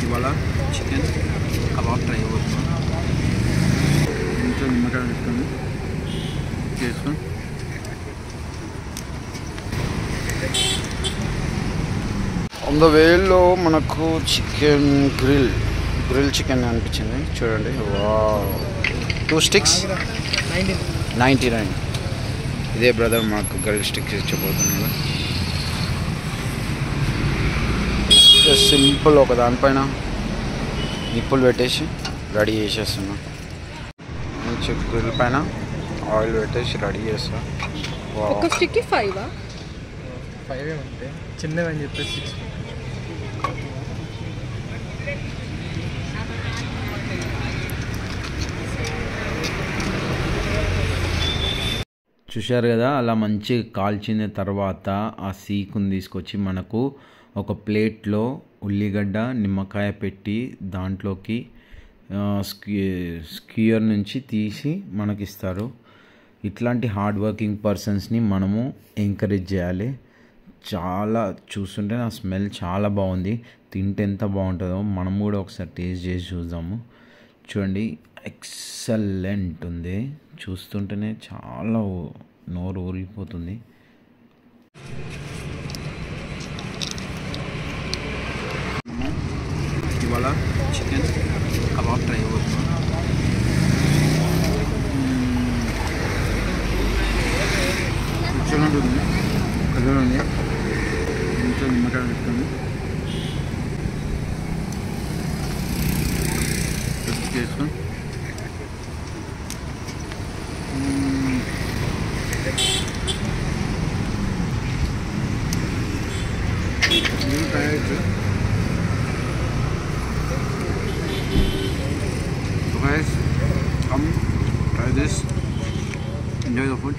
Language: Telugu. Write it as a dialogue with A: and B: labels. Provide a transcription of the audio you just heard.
A: ఇవాళ చికెన్ కబాబ్ ట్రై అవుతున్నాం. ఇంట్లో నిమ్మకాయ వేసుకొని చేసుకొని ఆన్ ద వేలో మనకు చికెన్ గ్రిల్ చికెన్ అనిపించింది చూడండి. Wow, 2 sticks 99. ఇదే బ్రదర్ మాకు గ్రిల్ స్టిక్స్ ఇచ్చబోతున్నాడు. సింపుల్ ఒక దానిపైన నిప్పులు పెట్టేసి రెడీ చేసేస్తున్నా. గ్రిల్ పైన ఆయిల్ పెట్టేసి రెడీ చేస్తా.
B: ఒక స్టిక్కి 5
C: ఉంటే చిన్నవి అని చెప్పేసి 6.
D: చూశారు కదా, అలా మంచిగా కాల్చిన తర్వాత ఆ సీకుని తీసుకొచ్చి మనకు ఒక ప్లేట్లో ఉల్లిగడ్డ నిమ్మకాయ పెట్టి దాంట్లోకి స్క్యూయర్ నుంచి తీసి మనకిస్తారు. ఇట్లాంటి హార్డ్ వర్కింగ్ పర్సన్స్ని మనము ఎంకరేజ్ చేయాలి. చాలా చూస్తుంటే నా స్మెల్ చాలా బాగుంది. తింటే ఎంత బాగుంటుందో మనం కూడా ఒకసారి టేస్ట్ చేసి చూద్దాము. చూడండి, ఎక్సలెంట్ ఉంది. చూస్తుంటేనే చాలా నోరు ఊరిపోతుంది.
A: ఇవాళ చికెన్ కబాబ్ ట్రై అవుతున్నాం. ఎక్సలెంట్ ఉంది. చూడండి, ఇంట్లో నిమ్మకాయ వేసుకొని చేసుకొని So guys, come try this. Enjoy the food.